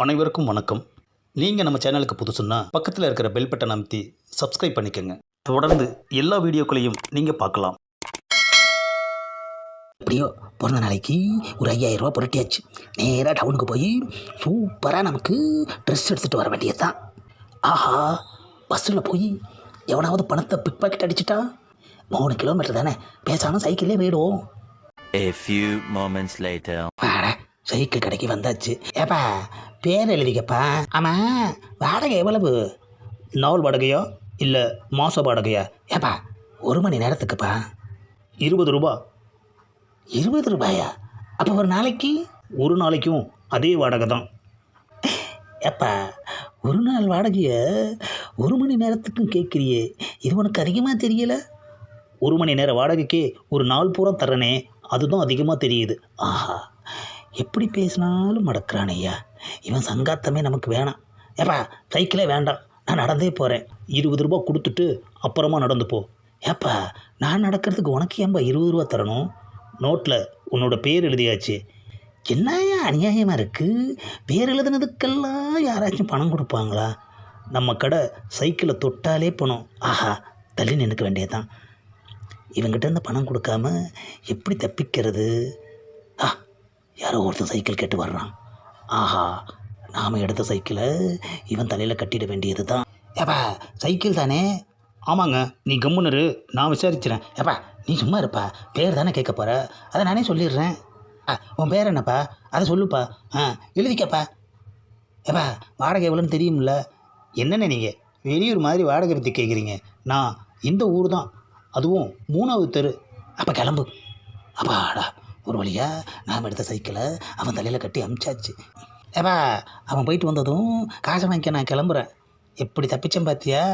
அனைவருக்கும் வணக்கம். நீங்கள் நம்ம சேனலுக்கு புதுசுன்னா பக்கத்தில் இருக்கிற பெல் பட்டனை அமைத்தி சப்ஸ்கிரைப் பண்ணிக்கோங்க. தொடர்ந்து எல்லா வீடியோக்களையும் நீங்கள் பார்க்கலாம். எப்படியோ பிறந்த நாளைக்கு ஒரு 5000 ரூபா புரட்டியாச்சு. நேராக டவுனுக்கு போய் சூப்பராக நமக்கு ட்ரெஸ் எடுத்துகிட்டு வர வேண்டியது தான். ஆஹா, பஸ்ஸில் போய் எவனாவது பணத்தை பிக் பாக்கெட் அடிச்சிட்டா 3 கிலோமீட்டர் தானே, பேசாமல் சைக்கிளே போயிடுவோம். A few moments later. வாட, சைக்கிள் கடைக்கு வந்தாச்சு. ஏப்பா பேர் எழுதிக்கப்பா. ஆமாம், வாடகை எவ்வளவு? நாள் வாடகையா இல்லை மாத வாடகையா? ஏப்பா 1 மணி நேரத்துக்குப்பா 20 ரூபா. 20 ரூபாயா? அப்போ ஒரு நாளைக்கு? ஒரு நாளைக்கும் அதே வாடகை தான். ஏப்பா ஒரு நாள் வாடகையை 1 மணி நேரத்துக்கும் கேட்குறியே, இது உனக்கு அதிகமாக தெரியல? 1 மணி நேர வாடகைக்கே ஒரு நாள் பூரா தரனே, அதுதான் அதிகமாக தெரியுது. ஆஹா, எப்படி பேசினாலும் மடக்கிறான் ஐயா. இவன் சங்காத்தமே நமக்கு வேணாம். ஏப்பா சைக்கிளே வேண்டாம், நான் நடந்தே போகிறேன். 20 ரூபா கொடுத்துட்டு அப்புறமா நடந்து போ. ஏப்பா நான் நடக்கிறதுக்கு உனக்கு ஏன்பா 20 ரூபா தரணும்? நோட்டில் உன்னோட பேர் எழுதியாச்சு. என்னையா அநியாயமாக இருக்குது? பேர் எழுதுனதுக்கெல்லாம் யாராச்சும் பணம் கொடுப்பாங்களா? நம்ம கடை சைக்கிளை தொட்டாலே பணம். ஆஹா, தள்ளி நின்றுக்க வேண்டியதுதான். இவங்கிட்ட இருந்து பணம் கொடுக்காம எப்படி தப்பிக்கிறது? யாரோ ஒருத்தர் சைக்கிள் கேட்டு வர்றான். ஆஹா, நாம் எடுத்த சைக்கிளை இவன் தலையில் கட்டிட வேண்டியது தான். ஏப்பா சைக்கிள் தானே? ஆமாங்க, நீ கம்முன்னு நான் விசாரிக்கிறேன். ஏப்பா நீ சும்மா இருப்பா, பேர் தானே கேட்க போகிற, அதை நானே சொல்லிடுறேன். உன் பேர் என்னப்பா? அதை சொல்லுப்பா. எழுதிக்கப்பா. ஏப்பா வாடகை எவ்வளோன்னு தெரியும்ல? என்னென்ன நீங்கள் வெளியூர் மாதிரி வாடகை பற்றி கேட்குறீங்க? நான் இந்த ஊர் தான், அதுவும் 3வது தெரு. அப்போ கிளம்பு. அப்பாடா, ஒரு வழியா நாம் எடுத்த சைக்கிளை அவன் தலையில் கட்டி அமிச்சாச்சு. ஏப்பா அவன் போயிட்டு வந்ததும் காசை வாங்கிக்க நான் கிளம்புறேன். எப்படி தப்பிச்சேன் பார்த்தியா?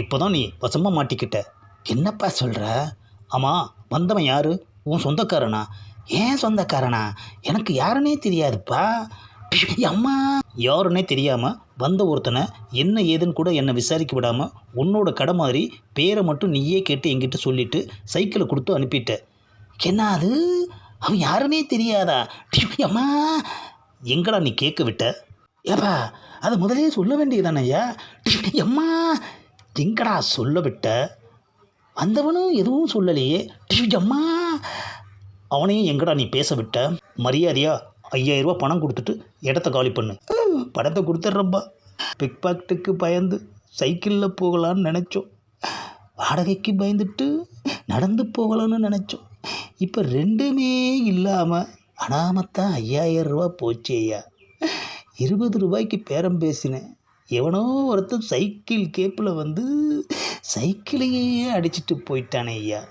இப்போ தான் நீ வசமாக மாட்டிக்கிட்ட. என்னப்பா சொல்கிற? ஆமாம், வந்தவன் யார்? உன் சொந்தக்காரனா? ஏன் சொந்தக்காரனா? எனக்கு யாருன்னே தெரியாதுப்பா. அம்மா, யாருன்னே தெரியாமல் வந்த ஒருத்தனை என்ன ஏதுன்னு கூட என்னை விசாரிக்க விடாமல் உன்னோட கடை மாதிரி பேரை மட்டும் நீயே கேட்டு என்கிட்ட சொல்லிவிட்டு சைக்கிளை கொடுத்து அனுப்பிட்ட. என்ன அது? அவன் யாருன்னே தெரியாதா? அம்மா, எங்கடா நீ கேட்க விட்ட? ஏப்பா அதை முதலே சொல்ல வேண்டியதானய்யா. அம்மா, எங்கடா சொல்ல விட்ட? வந்தவனும் எதுவும் சொல்லலையே. அம்மா, அவனையும் எங்கடா நீ பேச விட்ட? மரியாதையா 5000 ரூபா பணம் கொடுத்துட்டு இடத்த காலி பண்ணு. படத்தை கொடுத்துட்றப்பா. பிக் பாக்கெட்டுக்கு பயந்து சைக்கிளில் போகலான்னு நினச்சோம், வாடகைக்கு பயந்துட்டு நடந்து போகலான்னு நினச்சோம். இப்போ ரெண்டுமே இல்லாமல் அனாமத்தான் 5000 ரூபா போச்சு ஐயா. 20 ரூபாய்க்கு பேரம் பேசினேன். எவனோ ஒருத்தன் சைக்கிள் கேப்பில் வந்து சைக்கிளையே அடிச்சிட்டு போயிட்டானே ஐயா.